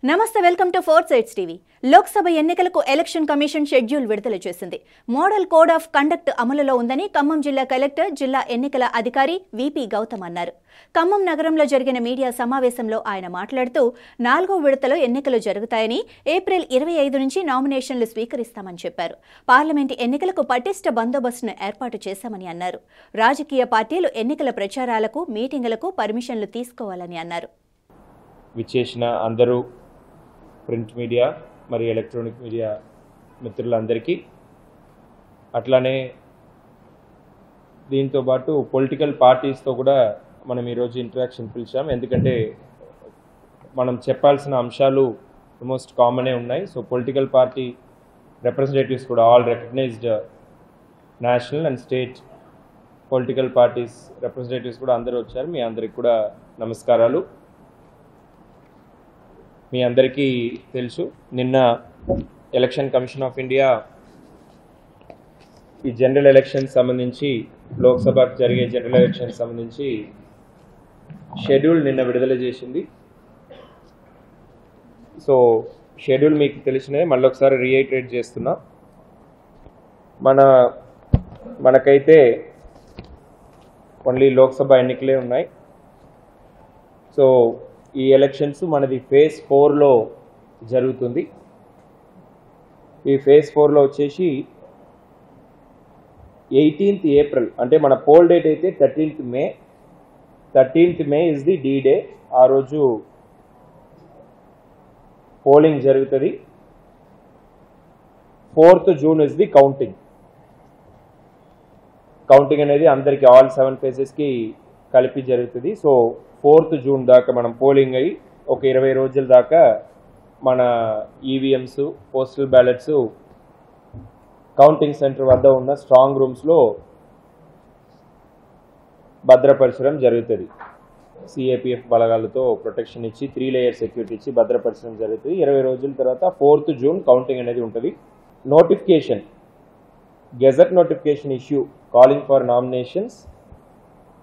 నమస్తే welcome to four sides TV. Lok Sabha ఎన్నికలకు election commission schedule విడుదల చేసింది. మోడల్ కోడ్ ఆఫ్ కండక్ట్ అమలులో ఉందని ఖమ్మం జిల్లా కలెక్టర్, జిల్లా ఎన్నికల అధికారి విపి గౌతమ్ అన్నారు. ఖమ్మం నగరంలో జరిగిన మీడియా సమావేశంలో ఆయన మాట్లాడుతూ 4వ విడతలో ఎన్నికలు జరుగుతాయని, ఏప్రిల్ 25 నుంచి నామినేషన్లు స్వీకరిస్తామని చెప్పారు. పార్లమెంటు ఎన్నికలకు పటిష్ట బందోబస్తును ఏర్పాటు చేశామని అన్నారు. రాజకీయ పార్టీలు ఎన్నికల ప్రచారాలకు, మీటింగులకు పర్మిషన్లు తీసుకోవాలని అన్నారు. విచ్చేసిన అందరూ ప్రింట్ మీడియా మరియు ఎలక్ట్రానిక్ మీడియా మిత్రులందరికీ, అట్లానే దీంతో పాటు పొలిటికల్ పార్టీస్తో కూడా మనం ఈరోజు ఇంటరాక్షన్ పిలిచాం. ఎందుకంటే మనం చెప్పాల్సిన అంశాలు ఆల్మోస్ట్ కామనే ఉన్నాయి. సో పొలిటికల్ పార్టీ రిప్రజెంటేటివ్స్ కూడా, all recognised national and state political parties representatives కూడా అందరూ వచ్చారు. మీ అందరికి కూడా నమస్కారాలు. మీ అందరికీ తెలుసు, నిన్న ఎలక్షన్ కమిషన్ ఆఫ్ ఇండియా ఈ జనరల్ ఎలక్షన్ సంబంధించి, లోక్సభకు జరిగే జనరల్ ఎలక్షన్ సంబంధించి షెడ్యూల్ నిన్న విడుదల చేసింది. సో షెడ్యూల్ మీకు తెలిసినదే, మళ్ళీ ఒకసారి రీఐటరేట్ చేస్తున్నా. మనకైతే ఓన్లీ లోక్సభ ఎన్నికలే ఉన్నాయి. సో ఈ ఎలక్షన్స్ మనది ఫేజ్ 4లో జరుగుతుంది. ఈ ఫేజ్ 4లో వచ్చేసి 18th ఏప్రిల్, అంటే మన పోల్ డేట్ అయితే 13th May. 13th May is the D day. ఆ రోజు పోలింగ్ జరుగుతుంది. 4th June is the counting అనేది అందరికీ, ఆల్ 7 ఫేజెస్కి కలిపి జరుగుతుంది. సో 4th జూన్ దాకా మనం పోలింగ్ అయ్యి ఒక 20 రోజుల దాకా మన EVMs, postal ballots counting centre వద్ద ఉన్న స్ట్రాంగ్ రూమ్స్లో భద్రపరచడం జరుగుతుంది. సిఏపిఎఫ్ బలగాలతో ప్రొటెక్షన్ ఇచ్చి, 3 లేయర్ సెక్యూరిటీ ఇచ్చి భద్రపరచడం జరుగుతుంది. 20 రోజుల తర్వాత 4th జూన్ కౌంటింగ్ అనేది ఉంటుంది. Notification, gazette notification issue calling for nominations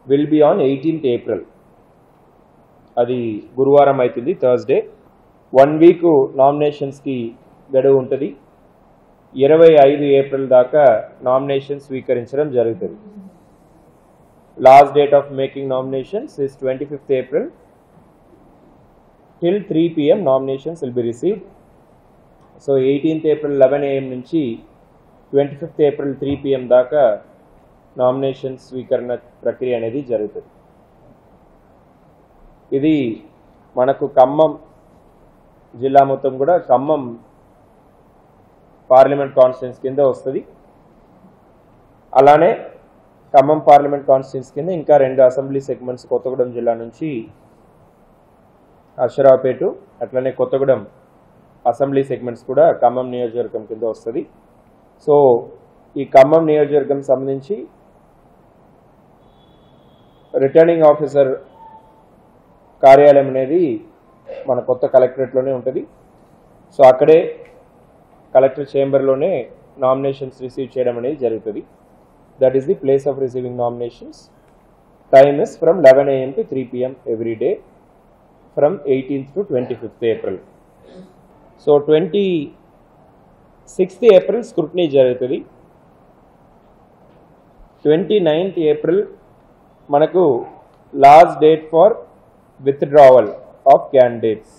will be on 18th April. అది గురువారం అవుతుంది, థర్స్డే. 1 వీక్ నామినేషన్స్కి గడువు ఉంటుంది. 25 ఏప్రిల్ దాకా నామినేషన్ స్వీకరించడం జరుగుతుంది. Last date of making nominations is 25th April. till 3 PM nominations will be received. So 18th April 11 AM నుంచి 25th April 3 PM దాకా నామినేషన్ స్వీకరణ ప్రక్రియ అనేది జరుగుతుంది. ఇది మనకు ఖమ్మం జిల్లా మొత్తం కూడా ఖమ్మం పార్లమెంట్ కాన్స్టిట్యున్సీ కింద వస్తుంది. అలానే ఖమ్మం పార్లమెంట్ కాన్స్టిట్యున్సీ కింద ఇంకా 2 అసెంబ్లీ సెగ్మెంట్స్, కొత్తగూడెం జిల్లా నుంచి అశ్వరావుపేట, అట్లనే కొత్తగూడెం అసెంబ్లీ సెగ్మెంట్స్ కూడా ఖమ్మం నియోజకవర్గం కింద వస్తుంది. సో ఈ ఖమ్మం నియోజకవర్గం సంబంధించి రిటర్నింగ్ ఆఫీసర్ కార్యాలయం అనేది మన కొత్త కలెక్టరేట్లోనే ఉంటుంది. సో అక్కడే కలెక్టర్ చేంబర్లోనే నామినేషన్స్ రిసీవ్ చేయడం అనేది జరుగుతుంది. That is the place of receiving nominations. Time is from 11 AM to 3 PM every day from 18th to 25th April. So 26th April scrutiny జరుగుతుంది. 29th ఏప్రిల్ మనకు last date for withdrawal of candidates.